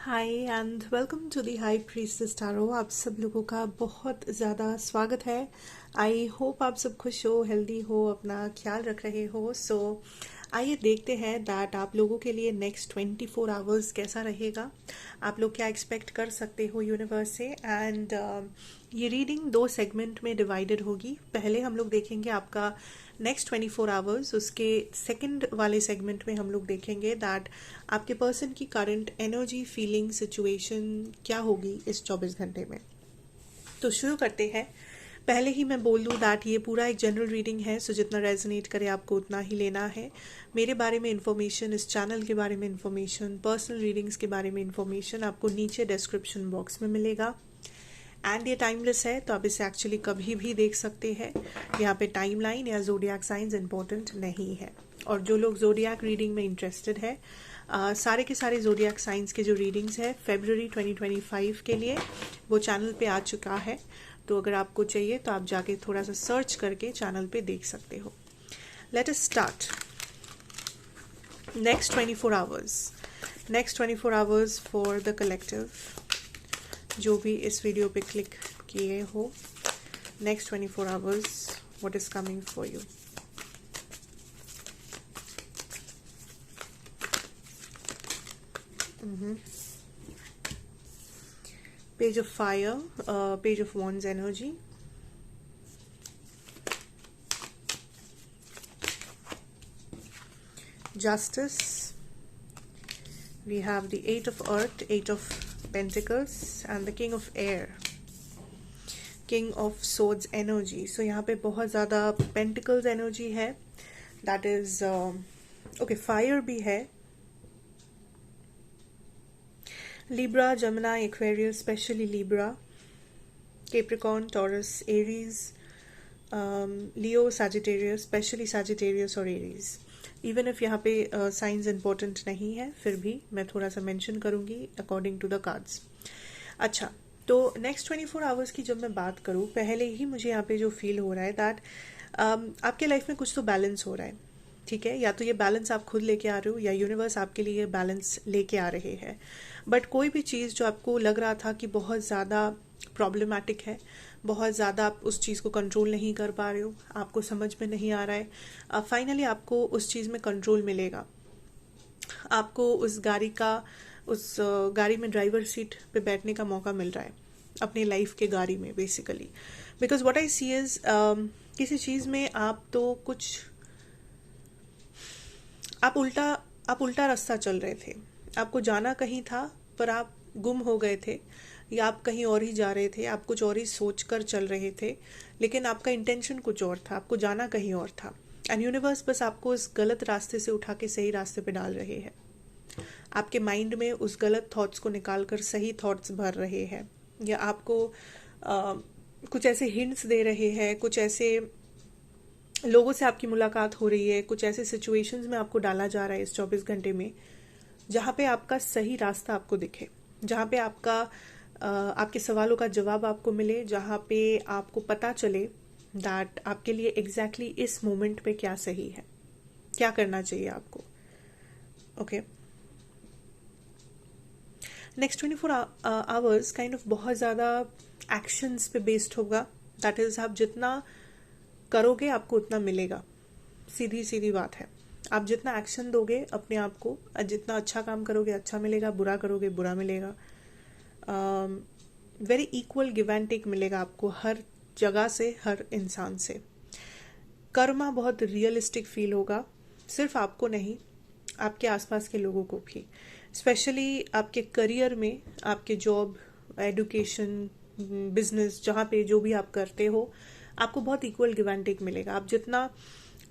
Hi and welcome to the high priestess tarot. आप सब लोगों का बहुत ज़्यादा स्वागत है। आई होप आप सब खुश हो, हेल्दी हो, अपना ख्याल रख रहे हो। आइए देखते हैं दैट आप लोगों के लिए नेक्स्ट 24 आवर्स कैसा रहेगा। आप लोग क्या एक्सपेक्ट कर सकते हो यूनिवर्स से। एंड ये रीडिंग दो सेगमेंट में डिवाइडेड होगी। पहले हम लोग देखेंगे आपका नेक्स्ट 24 आवर्स, उसके सेकंड वाले सेगमेंट में हम लोग देखेंगे दैट आपके पर्सन की करंट एनर्जी, फीलिंग, सिचुएशन क्या होगी इस 24 घंटे में। तो शुरू करते हैं। पहले ही मैं बोल दूं दैट ये पूरा एक जनरल रीडिंग है, सो जितना रेजोनेट करे आपको उतना ही लेना है। मेरे बारे में इन्फॉर्मेशन, इस चैनल के बारे में इन्फॉर्मेशन, पर्सनल रीडिंग्स के बारे में इन्फॉर्मेशन आपको नीचे डिस्क्रिप्शन बॉक्स में मिलेगा। एंड ये टाइमलेस है, तो आप इसे एक्चुअली कभी भी देख सकते हैं। यहाँ पे टाइमलाइन या जोडियाक साइंस इंपॉर्टेंट नहीं है। और जो लोग जोडियाक रीडिंग में इंटरेस्टेड है, सारे के सारे जोडियाक साइंस के जो रीडिंग्स है फरवरी 2025 के लिए, वो चैनल पे आ चुका है। तो अगर आपको चाहिए तो आप जाके थोड़ा सा सर्च करके चैनल पे देख सकते हो। Let us start. Next 24 hours for the collective, जो भी इस वीडियो पे क्लिक किए हो। Next 24 hours, what is coming for you. Page of Fire, Page of Wands energy. Justice. We have the Eight of Earth, Eight of Pentacles and the King of Air. King of Swords energy. So यहाँ पे बहुत ज़्यादा Pentacles energy है. That is okay. Fire भी है. Libra, Gemini, Aquarius, especially Libra, Capricorn, Taurus, Aries, Leo, Sagittarius, especially Sagittarius और Aries. Even if यहाँ पे साइंस important नहीं है, फिर भी मैं थोड़ा सा मेंशन करूँगी अकॉर्डिंग टू द कार्ड्स। अच्छा, तो नेक्स्ट 24 आवर्स की जब मैं बात करूँ, पहले ही मुझे यहाँ पे जो फील हो रहा है दैट आपके लाइफ में कुछ तो बैलेंस हो रहा है। ठीक है, या तो ये बैलेंस आप खुद लेके आ रहे हो या यूनिवर्स आपके लिए ये बैलेंस लेके आ रहे हैं। बट कोई भी चीज़ जो आपको लग रहा था कि बहुत ज़्यादा प्रॉब्लमेटिक है, बहुत ज़्यादा आप उस चीज़ को कंट्रोल नहीं कर पा रहे हो, आपको समझ में नहीं आ रहा है, फाइनली आपको उस चीज़ में कंट्रोल मिलेगा। आपको उस गाड़ी में ड्राइवर सीट पे बैठने का मौका मिल रहा है अपने लाइफ के गाड़ी में, basically. Because what I see is, किसी चीज़ में आप उल्टा रास्ता चल रहे थे। आपको जाना कहीं था पर आप गुम हो गए थे, या आप कहीं और ही जा रहे थे, आप कुछ और ही सोच कर चल रहे थे, लेकिन आपका इंटेंशन कुछ और था, आपको जाना कहीं और था। एंड यूनिवर्स बस आपको इस गलत रास्ते से उठा के सही रास्ते पे डाल रहे हैं। आपके माइंड में उस गलत थॉट्स को निकाल कर सही थॉट्स भर रहे हैं, या आपको कुछ ऐसे हिंट्स दे रहे हैं, कुछ ऐसे लोगों से आपकी मुलाकात हो रही है, कुछ ऐसे सिचुएशंस में आपको डाला जा रहा है इस 24 घंटे में, जहाँ पे आपका सही रास्ता आपको दिखे, जहाँ पे आपके सवालों का जवाब आपको मिले, जहाँ पे आपको पता चले दैट आपके लिए एग्जैक्टली इस मोमेंट पे क्या सही है, क्या करना चाहिए आपको। Okay, next 24 hours kind of बहुत ज़्यादा एक्शंस पे बेस्ड होगा। दैट इज, आप जितना करोगे आपको उतना मिलेगा। सीधी सीधी बात है, आप जितना एक्शन दोगे अपने आप को, जितना अच्छा काम करोगे अच्छा मिलेगा, बुरा करोगे बुरा मिलेगा। Very equal give and take मिलेगा आपको हर जगह से, हर इंसान से। कर्मा बहुत रियलिस्टिक फील होगा, सिर्फ आपको नहीं, आपके आसपास के लोगों को भी। स्पेशली आपके करियर में, आपके जॉब, एडुकेशन, बिजनेस, जहाँ पे जो भी आप करते हो, आपको बहुत इक्वल गिव एंड टेक मिलेगा। आप जितना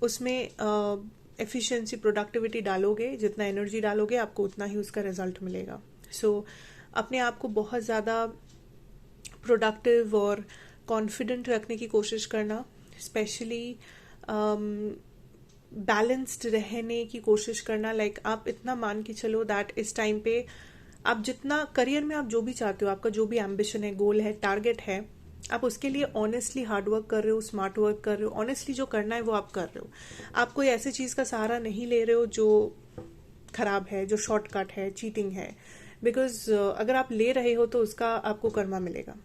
उसमें एफिशिएंसी, प्रोडक्टिविटी डालोगे, जितना एनर्जी डालोगे, आपको उतना ही उसका रिजल्ट मिलेगा। अपने आप को बहुत ज़्यादा प्रोडक्टिव और कॉन्फिडेंट रखने की कोशिश करना, स्पेशली बैलेंस्ड रहने की कोशिश करना। आप इतना मान के चलो दैट इस टाइम पे आप जितना करियर में आप जो भी चाहते हो, आपका जो भी एम्बिशन है, गोल है, टारगेट है, आप उसके लिए ऑनेस्टली हार्ड वर्क कर रहे हो, स्मार्ट वर्क कर रहे हो, ऑनेस्टली जो करना है वो आप कर रहे हो। आप कोई ऐसी चीज़ का सहारा नहीं ले रहे हो जो खराब है, जो शॉर्टकट है, चीटिंग है, बिकॉज अगर आप ले रहे हो तो उसका आपको कर्मा मिलेगा।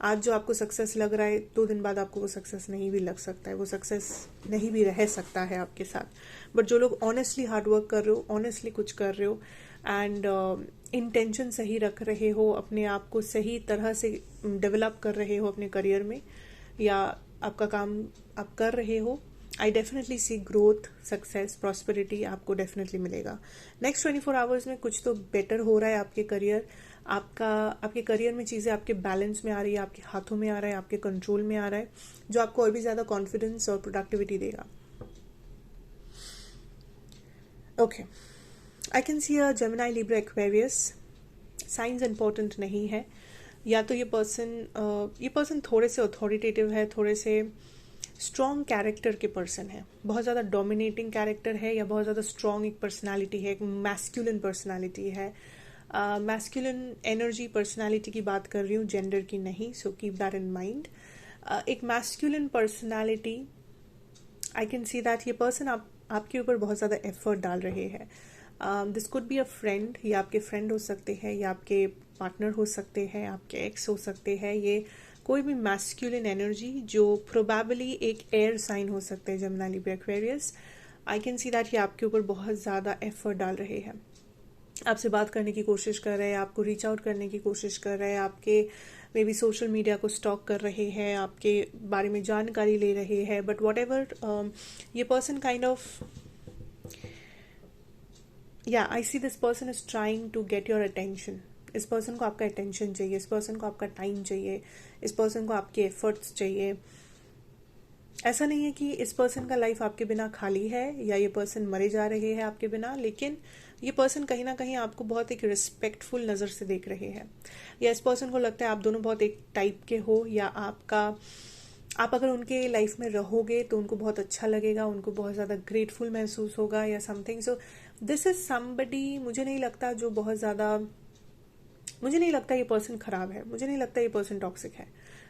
आज जो आपको सक्सेस लग रहा है 2 दिन बाद आपको वो सक्सेस नहीं भी लग सकता है, वो सक्सेस नहीं भी रह सकता है आपके साथ। बट जो लोग ऑनेस्टली हार्डवर्क कर रहे हो, ऑनेस्टली कुछ कर रहे हो एंड इंटेंशन सही रख रहे हो, अपने आप को सही तरह से डेवलप कर रहे हो अपने करियर में, या आपका काम आप कर रहे हो, I definitely see growth, success, prosperity आपको डेफिनेटली मिलेगा। नेक्स्ट 24 आवर्स में कुछ तो बेटर हो रहा है आपके करियर, आपके करियर में चीज़ें आपके बैलेंस में आ रही है, आपके हाथों में आ रहा है, आपके कंट्रोल में आ रहा है, जो आपको और भी ज़्यादा कॉन्फिडेंस और प्रोडक्टिविटी देगा। Okay, I can C a Gemini, Libra, Aquarius. Science important नहीं है, या तो ये पर्सन थोड़े से अथॉरिटेटिव है, थोड़े से स्ट्रॉन्ग कैरेक्टर के पर्सन है, बहुत ज़्यादा डोमिनेटिंग कैरेक्टर है, या बहुत ज़्यादा स्ट्रॉन्ग एक पर्सनालिटी है, एक मैस्कुलिन पर्सनालिटी है। मैस्कुलिन एनर्जी पर्सनालिटी की बात कर रही हूँ, जेंडर की नहीं, so keep that in mind. एक masculine personality, I can see that ये पर्सन आपके ऊपर बहुत ज़्यादा एफर्ट डाल रहे हैं। This could be a friend, या आपके फ्रेंड हो सकते हैं, या आपके पार्टनर हो सकते हैं, आपके एक्स हो सकते हैं, ये कोई भी मैस्कुलिन एनर्जी जो प्रोबेबली एक एयर साइन हो सकते हैं, Gemini, Libra, Aquarius. I can see that ये आपके ऊपर बहुत ज़्यादा एफर्ट डाल रहे हैं, आपसे बात करने की कोशिश कर रहे हैं, आपको रीच आउट करने की कोशिश कर रहे हैं, आपके मे बी सोशल मीडिया को स्टॉक कर रहे हैं, आपके बारे में जानकारी ले रहे हैं, बट वॉट एवर, ये पर्सन काइंड ऑफ, या I see this person is trying to get your attention. इस पर्सन को आपका अटेंशन चाहिए, इस पर्सन को आपका टाइम चाहिए, इस पर्सन को आपके एफर्ट्स चाहिए। ऐसा नहीं है कि इस पर्सन का लाइफ आपके बिना खाली है, या ये पर्सन मरे जा रहे हैं आपके बिना, लेकिन ये पर्सन कहीं ना कहीं आपको बहुत एक रिस्पेक्टफुल नज़र से देख रहे हैं, या इस पर्सन को लगता है आप दोनों बहुत एक टाइप के हो, या आप अगर उनके लाइफ में रहोगे तो उनको बहुत अच्छा लगेगा, उनको बहुत ज़्यादा ग्रेटफुल महसूस होगा, या something. So this is somebody, मुझे नहीं लगता जो बहुत ज़्यादा, मुझे नहीं लगता ये पर्सन खराब है, मुझे नहीं लगता ये पर्सन टॉक्सिक है।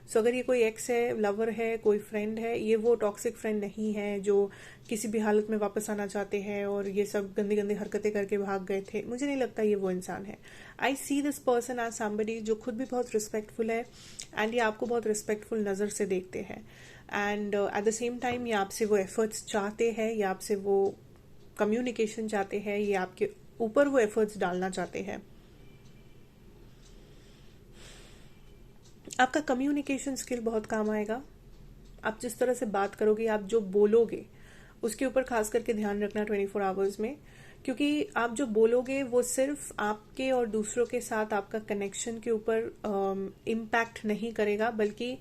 सो अगर ये कोई एक्स है, लवर है, कोई फ्रेंड है, ये वो टॉक्सिक फ्रेंड नहीं है जो किसी भी हालत में वापस आना चाहते हैं और ये सब गंदी गंदी हरकतें करके भाग गए थे। मुझे नहीं लगता ये वो इंसान है। I see this person as somebody जो खुद भी बहुत रिस्पेक्टफुल है, एंड ये आपको बहुत रिस्पेक्टफुल नज़र से देखते हैं, and at the same time ये आपसे वो एफर्ट्स चाहते हैं, या आपसे वो कम्युनिकेशन चाहते हैं, ये आपके ऊपर वो एफर्ट्स डालना चाहते हैं। आपका कम्युनिकेशन स्किल बहुत काम आएगा। आप जिस तरह से बात करोगे, आप जो बोलोगे, उसके ऊपर खास करके ध्यान रखना 24 आवर्स में, क्योंकि आप जो बोलोगे वो सिर्फ आपके और दूसरों के साथ आपका कनेक्शन के ऊपर इम्पैक्ट नहीं करेगा, बल्कि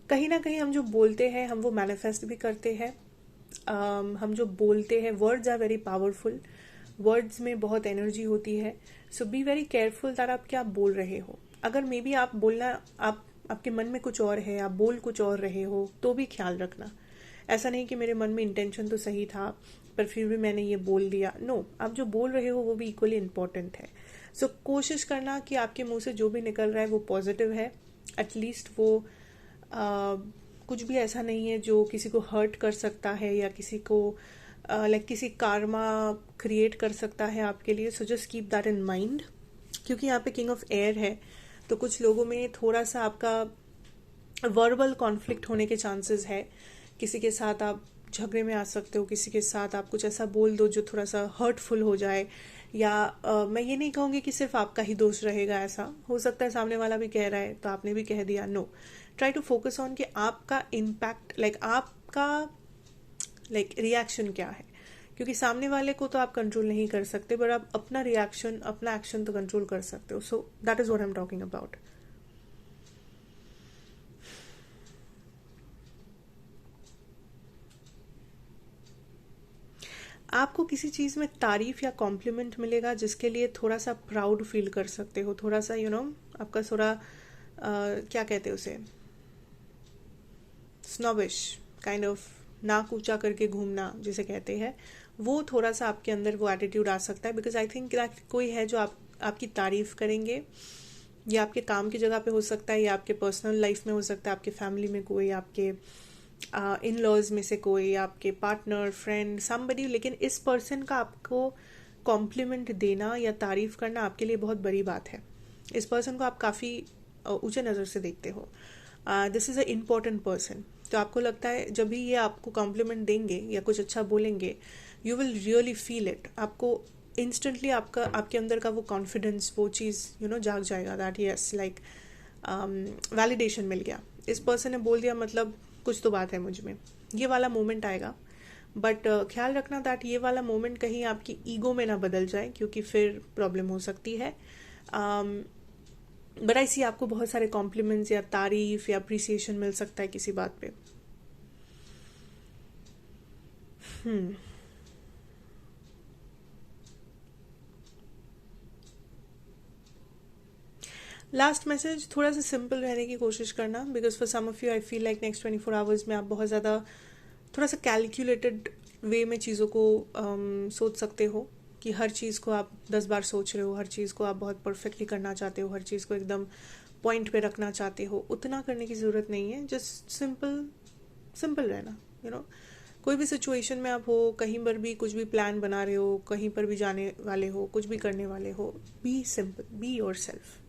कहीं ना कहीं हम जो बोलते हैं हम वो मैनिफेस्ट भी करते हैं। हम जो बोलते हैं, words are very powerful, words में बहुत एनर्जी होती है। So be very careful that आप क्या बोल रहे हो। अगर मे बी आप बोलना, आपके मन में कुछ और है, आप बोल कुछ और रहे हो, तो भी ख्याल रखना। ऐसा नहीं कि मेरे मन में इंटेंशन तो सही था पर फिर भी मैंने ये बोल दिया। नो, आप जो बोल रहे हो वो भी इक्वली इम्पोर्टेंट है। सो कोशिश करना कि आपके मुंह से जो भी निकल रहा है वो पॉजिटिव है, एटलीस्ट वो कुछ भी ऐसा नहीं है जो किसी को हर्ट कर सकता है, या किसी को किसी कार्मा क्रिएट कर सकता है आपके लिए। So just keep that in mind, क्योंकि यहाँ पे किंग ऑफ एयर है, तो कुछ लोगों में थोड़ा सा आपका वर्बल कॉन्फ्लिक्ट होने के चांसेस है। किसी के साथ आप झगड़े में आ सकते हो, किसी के साथ आप कुछ ऐसा बोल दो जो थोड़ा सा हर्टफुल हो जाए, या मैं ये नहीं कहूँगी कि सिर्फ आपका ही दोष रहेगा। ऐसा हो सकता है सामने वाला भी कह रहा है तो आपने भी कह दिया। No, try to focus on कि आपका इम्पैक्ट, आपका रिएक्शन क्या है, क्योंकि सामने वाले को तो आप कंट्रोल नहीं कर सकते, पर आप अपना रिएक्शन, अपना एक्शन तो कंट्रोल कर सकते हो। So that is what I am talking about. आपको किसी चीज़ में तारीफ या कॉम्प्लीमेंट मिलेगा जिसके लिए थोड़ा सा प्राउड फील कर सकते हो, थोड़ा सा आपका थोड़ा क्या कहते हैं उसे, स्नोबिश काइंड ऑफ, नाक ऊंचा करके घूमना जिसे कहते हैं, वो थोड़ा सा आपके अंदर वो एटीट्यूड आ सकता है। बिकॉज आई थिंक कोई है जो आपकी तारीफ करेंगे, या आपके काम की जगह पे हो सकता है, या आपके पर्सनल लाइफ में हो सकता है, आपके फैमिली में कोई, आपके इन लॉज में से कोई, आपके पार्टनर, फ्रेंड, समबडी। लेकिन इस पर्सन का आपको कॉम्प्लीमेंट देना या तारीफ करना आपके लिए बहुत बड़ी बात है। इस पर्सन को आप काफ़ी ऊंचे नज़र से देखते हो। This is a important person. तो आपको लगता है जब भी ये आपको कॉम्प्लीमेंट देंगे या कुछ अच्छा बोलेंगे, you will really feel it. आपको इंस्टेंटली आपके अंदर का वो कॉन्फिडेंस, वो चीज़ जाग जाएगा दैट यस लाइक वैलिडेशन मिल गया, इस पर्सन ने बोल दिया, मतलब कुछ तो बात है मुझ में। ये वाला मोमेंट आएगा। बट ख्याल रखना दैट ये वाला मोमेंट कहीं आपकी ईगो में ना बदल जाए, क्योंकि फिर प्रॉब्लम हो सकती है। बट आई सी आपको बहुत सारे कॉम्प्लीमेंट्स या तारीफ या अप्रिसिएशन मिल सकता है किसी बात पे। लास्ट मैसेज, थोड़ा सा सिंपल रहने की कोशिश करना, because for some of you I feel like next 24 hours में आप बहुत ज़्यादा थोड़ा सा कैलकुलेटेड वे में चीज़ों को सोच सकते हो, कि हर चीज़ को आप 10 बार सोच रहे हो, हर चीज़ को आप बहुत परफेक्टली करना चाहते हो, हर चीज़ को एकदम पॉइंट पे रखना चाहते हो। उतना करने की ज़रूरत नहीं है। जस्ट सिंपल रहना। कोई भी सिचुएशन में आप हो, कहीं पर भी कुछ भी प्लान बना रहे हो, कहीं पर भी जाने वाले हो, कुछ भी करने वाले हो, be simple, be yourself.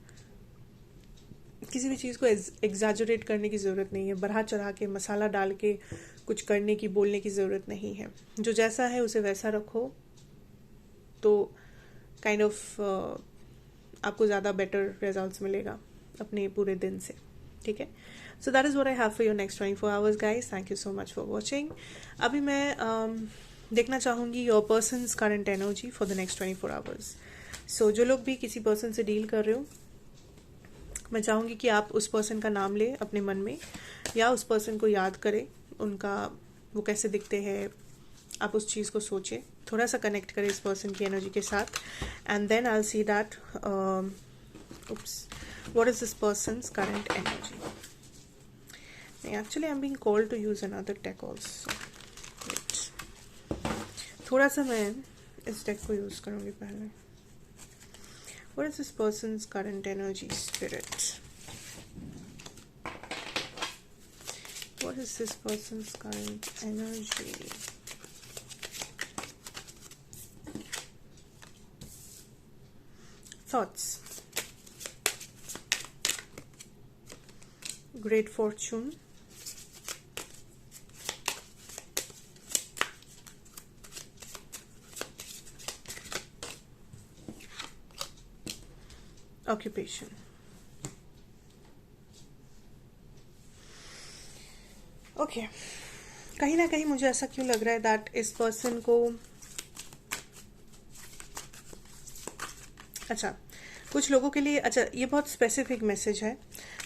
किसी भी चीज़ को एग्जैजरेट करने की ज़रूरत नहीं है, बढ़ा चढ़ा के मसाला डाल के कुछ करने की, बोलने की ज़रूरत नहीं है। जो जैसा है उसे वैसा रखो, तो काइंड ऑफ आपको ज़्यादा बेटर रिजल्ट्स मिलेगा अपने पूरे दिन से। ठीक है, so that is what I have for your next 24 hours guys. Thank you so much for watching. अभी मैं देखना चाहूँगी your person's current energy for the next 24 hours. So जो लोग भी किसी पर्सन से डील कर रहे हो, मैं चाहूँगी कि आप उस पर्सन का नाम लें अपने मन में, या उस पर्सन को याद करें, उनका वो कैसे दिखते हैं, आप उस चीज़ को सोचें, थोड़ा सा कनेक्ट करें इस पर्सन की एनर्जी के साथ, and then I will see that what is this person's current energy. Actually I am being called to use another deck also. थोड़ा सा मैं इस डेक को यूज करूँगी पहले। What is this person's current energy, spirit? What is this person's current energy? Thoughts. Great fortune. Occupation. Okay, कहीं ना कहीं मुझे ऐसा क्यों लग रहा है दैट इस पर्सन को, अच्छा कुछ लोगों के लिए, अच्छा ये बहुत स्पेसिफिक मैसेज है,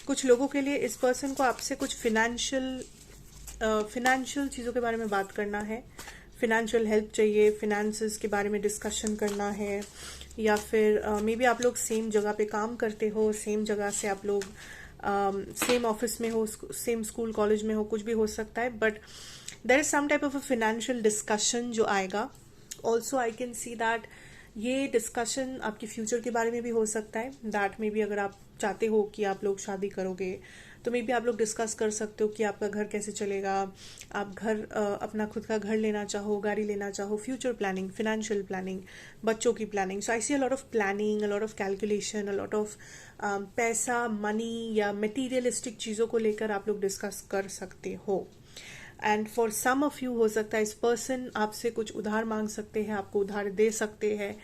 कुछ लोगों के लिए इस पर्सन को आपसे कुछ फिनेंशियल चीज़ों के बारे में बात करना है, फिनेंशियल हेल्प चाहिए, फिनेंसेस के बारे में डिस्कशन करना है, या फिर मे बी आप लोग सेम जगह पे काम करते हो, सेम जगह से आप लोग सेम ऑफिस में हो, सेम स्कूल कॉलेज में हो, कुछ भी हो सकता है, but there is some type of a financial discussion जो आएगा। Also I can see that ये डिस्कशन आपके फ्यूचर के बारे में भी हो सकता है, दैट मे बी अगर आप चाहते हो कि आप लोग शादी करोगे, तो मे बी आप लोग डिस्कस कर सकते हो कि आपका घर कैसे चलेगा, आप घर अपना खुद का घर लेना चाहो, गाड़ी लेना चाहो, फ्यूचर प्लानिंग, फिनेंशियल प्लानिंग, बच्चों की planning. So I see a lot of planning, a lot of calculation, a lot of पैसा, मनी या मटीरियलिस्टिक चीज़ों को लेकर आप लोग डिस्कस कर सकते हो। And for some of you हो सकता है इस पर्सन आपसे कुछ उधार मांग सकते हैं, आपको उधार दे सकते हैं,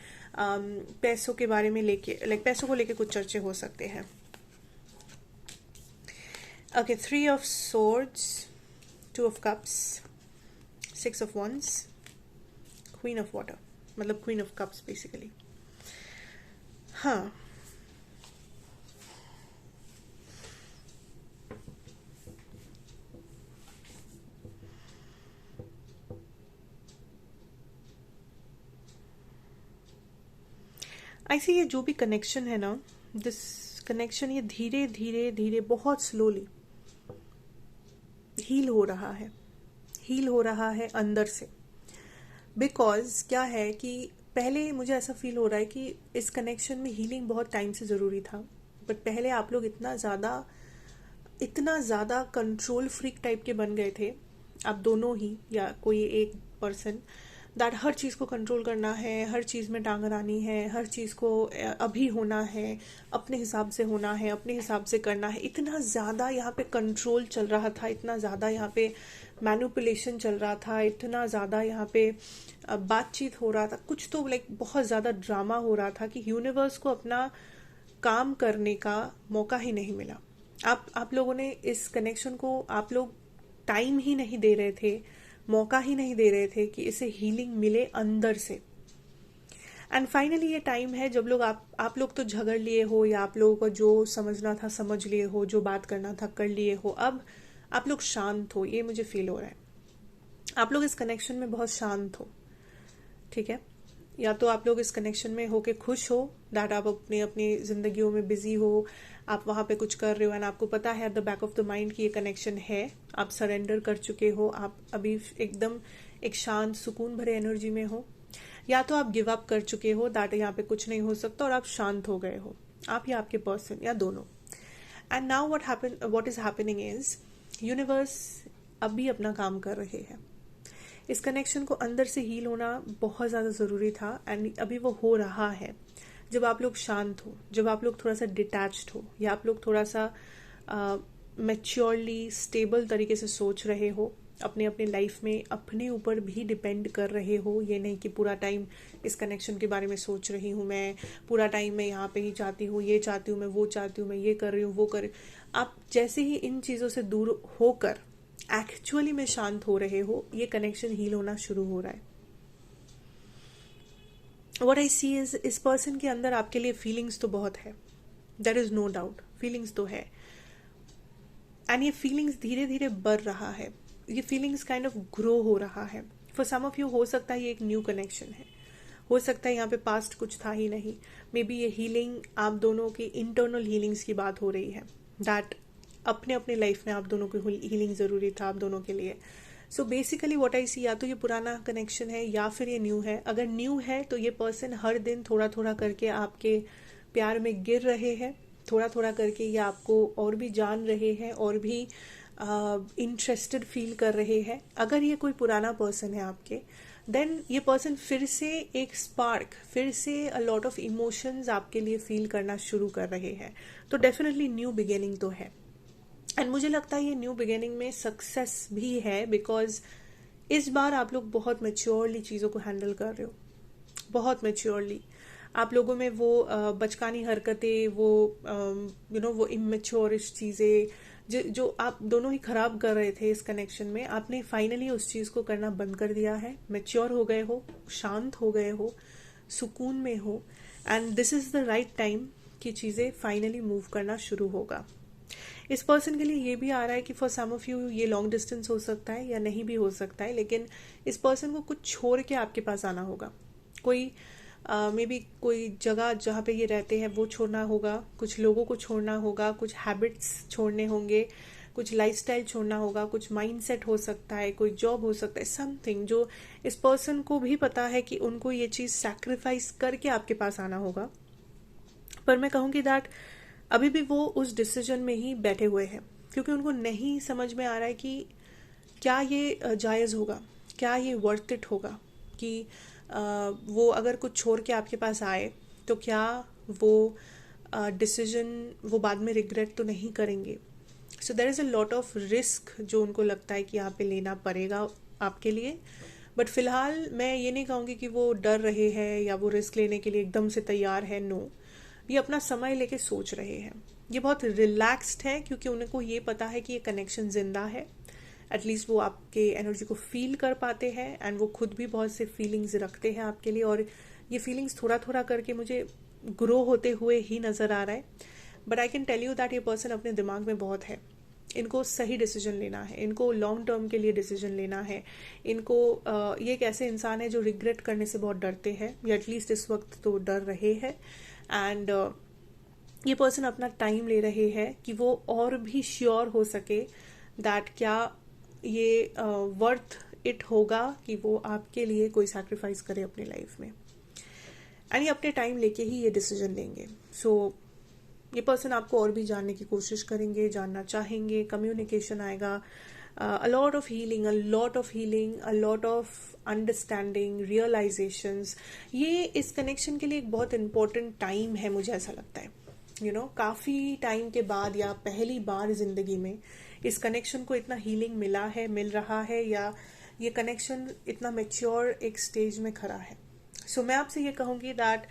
पैसों के बारे में लेके, लाइक पैसों को लेके कुछ चर्चे हो सकते हैं। Okay, 3 of Swords, 2 of Cups, 6 of Wands, Queen of Water, मतलब Queen of Cups basically. हाँ, ऐसे ये जो भी कनेक्शन है ना, दिस कनेक्शन ये धीरे धीरे धीरे बहुत स्लोली हील हो रहा है अंदर से। बिकॉज क्या है कि पहले मुझे ऐसा फील हो रहा है कि इस कनेक्शन में हीलिंग बहुत टाइम से ज़रूरी था, बट पहले आप लोग इतना ज़्यादा कंट्रोल फ्रीक टाइप के बन गए थे, आप दोनों ही या कोई एक पर्सन, दैट हर चीज़ को कंट्रोल करना है, हर चीज़ में टांग अड़ानी है, हर चीज़ को अभी होना है, अपने हिसाब से होना है, अपने हिसाब से करना है। इतना ज़्यादा यहाँ पे कंट्रोल चल रहा था, इतना ज़्यादा यहाँ पे मैनिपुलेशन चल रहा था, इतना ज़्यादा यहाँ पे बातचीत हो रहा था, कुछ तो लाइक बहुत ज़्यादा ड्रामा हो रहा था कि यूनिवर्स को अपना काम करने का मौका ही नहीं मिला। आप लोगों ने इस कनेक्शन को, आप लोग टाइम ही नहीं दे रहे थे, मौका ही नहीं दे रहे थे कि इसे हीलिंग मिले अंदर से। एंड फाइनली ये टाइम है जब लोग आप लोग तो झगड़ लिए हो, या आप लोगों को जो समझना था समझ लिए हो, जो बात करना था कर लिए हो, अब आप लोग शांत हो, ये मुझे फील हो रहा है। आप लोग इस कनेक्शन में बहुत शांत हो, ठीक है। या तो आप लोग इस कनेक्शन में होके खुश हो, दैट आप अपनी अपनी जिंदगियों में बिजी हो, आप वहां पे कुछ कर रहे हो एंड आपको पता है at the back of the mind कि ये कनेक्शन है, आप सरेंडर कर चुके हो, आप अभी एकदम एक शांत सुकून भरे एनर्जी में हो। या तो आप गिव अप कर चुके हो, दैट यहाँ पे कुछ नहीं हो सकता और आप शांत हो गए हो, आप या आपके पर्सन, या दोनों। And now what is happening is universe अभी अपना काम कर रहे हैं। इस कनेक्शन को अंदर से हील होना बहुत ज़्यादा ज़रूरी था एंड अभी वो हो रहा है। जब आप लोग शांत हो, जब आप लोग थोड़ा सा डिटैच्ड हो, या आप लोग थोड़ा सा मैच्योरली स्टेबल तरीके से सोच रहे हो, अपने अपने लाइफ में अपने ऊपर भी डिपेंड कर रहे हो। ये नहीं कि पूरा टाइम इस कनेक्शन के बारे में सोच रही हूँ मैं, पूरा टाइम मैं यहाँ पे ही चाहती हूँ, ये चाहती हूँ, मैं वो चाहती हूँ, मैं ये कर रही हूँ, वो कर रही हूँ। आप जैसे ही इन चीज़ों से दूर होकर एक्चुअली में शांत हो रहे हो, ये कनेक्शन हील होना शुरू हो रहा है। व्हाट आई सी इज इस पर्सन के अंदर आपके लिए फीलिंग्स तो बहुत है, there is no doubt, feelings तो है। एंड ये फीलिंग्स धीरे धीरे बढ़ रहा है, ये फीलिंग्स काइंड ऑफ ग्रो हो रहा है। फॉर सम ऑफ यू हो सकता है ये एक न्यू कनेक्शन है, हो सकता है यहाँ पे पास्ट कुछ था ही नहीं, मे बी ये हीलिंग आप दोनों की इंटरनल हीलिंग्स की बात हो रही है, दैट अपने अपने लाइफ में आप दोनों की हीलिंग जरूरी था आप दोनों के लिए। सो बेसिकली व्हाट आई सी, या तो ये पुराना कनेक्शन है या फिर ये न्यू है। अगर न्यू है तो ये पर्सन हर दिन थोड़ा थोड़ा करके आपके प्यार में गिर रहे हैं, थोड़ा थोड़ा करके ये आपको और भी जान रहे हैं और भी इंटरेस्टेड फील कर रहे हैं। अगर ये कोई पुराना पर्सन है आपके, देन ये पर्सन फिर से एक स्पार्क, फिर से अ लॉट ऑफ इमोशंस आपके लिए फील करना शुरू कर रहे हैं। तो डेफिनेटली न्यू बिगिनिंग तो है। एंड मुझे लगता है ये न्यू बिगिनिंग में सक्सेस भी है, बिकॉज इस बार आप लोग बहुत मेच्योरली चीज़ों को हैंडल कर रहे हो, बहुत मेच्योरली। आप लोगों में वो बचकानी हरकतें, वो वो इमेच्योरिश चीज़ें जो आप दोनों ही खराब कर रहे थे इस कनेक्शन में, आपने फाइनली उस चीज़ को करना बंद कर दिया है। मेच्योर हो गए हो, शांत हो गए हो, सुकून में हो, and this is the right time कि चीज़ें फाइनली मूव करना शुरू होगा। इस पर्सन के लिए ये भी आ रहा है कि फॉर सम ऑफ यू ये लॉन्ग डिस्टेंस हो सकता है या नहीं भी हो सकता है, लेकिन इस पर्सन को कुछ छोड़ के आपके पास आना होगा। कोई मे बी कोई जगह जहाँ पे ये रहते हैं वो छोड़ना होगा, कुछ लोगों को छोड़ना होगा, कुछ हैबिट्स छोड़ने होंगे, कुछ लाइफस्टाइल छोड़ना होगा, कुछ माइंडसेट हो सकता है, कोई जॉब हो सकता है, समथिंग जो इस पर्सन को भी पता है कि उनको ये चीज़ सैक्रिफाइस करके आपके पास आना होगा। पर मैं कहूँगी दैट अभी भी वो उस डिसीजन में ही बैठे हुए हैं, क्योंकि उनको नहीं समझ में आ रहा है कि क्या ये जायज़ होगा, क्या ये वर्थ इट होगा, कि वो अगर कुछ छोड़ के आपके पास आए तो क्या वो डिसीजन वो बाद में रिग्रेट तो नहीं करेंगे। So there is a lot of risk जो उनको लगता है कि यहाँ पे लेना पड़ेगा आपके लिए। बट फिलहाल मैं ये नहीं कहूँगी कि वो डर रहे हैं या वो रिस्क लेने के लिए एकदम से तैयार है, नो। ये अपना समय लेके सोच रहे हैं, ये बहुत रिलैक्स्ड है, क्योंकि उनको ये पता है कि ये कनेक्शन जिंदा है। एटलीस्ट वो आपके एनर्जी को फील कर पाते हैं एंड वो खुद भी बहुत से फीलिंग्स रखते हैं आपके लिए, और ये फीलिंग्स थोड़ा थोड़ा करके मुझे ग्रो होते हुए ही नज़र आ रहा है। But I can tell you that ये पर्सन अपने दिमाग में बहुत है, इनको सही डिसीजन लेना है, इनको लॉन्ग टर्म के लिए डिसीजन लेना है। इनको ये एक ऐसे इंसान है जो रिग्रेट करने से बहुत डरते हैं, या एटलीस्ट इस वक्त तो डर रहे हैं। एंड ये पर्सन अपना टाइम ले रहे हैं कि वो और भी श्योर हो सके दैट क्या ये वर्थ इट होगा कि वो आपके लिए कोई सैक्रिफाइस करे अपने लाइफ में। एंड ये अपने टाइम लेके ही ये डिसीजन लेंगे। सो ये पर्सन आपको और भी जानने की कोशिश करेंगे, जानना चाहेंगे, कम्युनिकेशन आएगा, a lot of healing, a lot of understanding, realisations, ये इस कनेक्शन के लिए एक बहुत इम्पोर्टेंट टाइम है, मुझे ऐसा लगता है। काफ़ी टाइम के बाद या पहली बार ज़िंदगी में इस कनेक्शन को इतना हीलिंग मिल रहा है, या ये कनेक्शन इतना मेच्योर एक स्टेज में खड़ा है। सो मैं आपसे ये कहूँगी दैट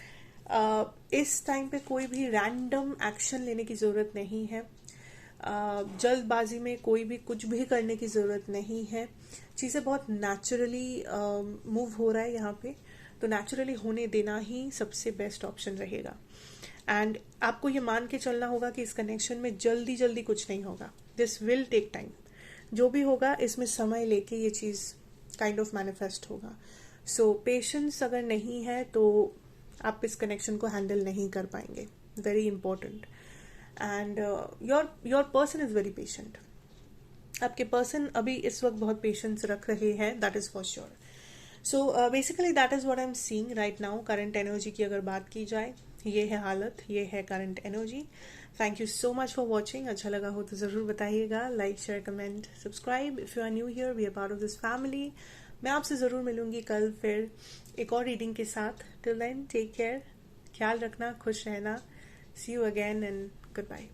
इस टाइम पे कोई भी रैंडम एक्शन लेने की ज़रूरत नहीं है। जल्दबाजी में कोई भी कुछ भी करने की ज़रूरत नहीं है। चीज़ें बहुत नेचुरली मूव हो रहा है यहाँ पे, तो नेचुरली होने देना ही सबसे बेस्ट ऑप्शन रहेगा। एंड आपको ये मान के चलना होगा कि इस कनेक्शन में जल्दी जल्दी कुछ नहीं होगा। This will take time. जो भी होगा इसमें समय लेके ये चीज़ काइंड ऑफ मैनिफेस्ट होगा। सो पेशेंस अगर नहीं है तो आप इस कनेक्शन को हैंडल नहीं कर पाएंगे। Very important. And your person is very patient. आपके पर्सन अभी इस वक्त बहुत पेशेंस रख रहे हैं, that is for sure. So basically that is what I am seeing right now. Current energy की अगर बात की जाए, ये है हालत, ये है current energy. Thank you so much for watching. अच्छा लगा हो तो ज़रूर बताइएगा। Like, share, comment, subscribe if you are new here, we are part of this family. मैं आपसे ज़रूर मिलूंगी कल फिर एक और रीडिंग के साथ। टिल देन टेक केयर, ख्याल रखना, खुश रहना। See you again and good bye.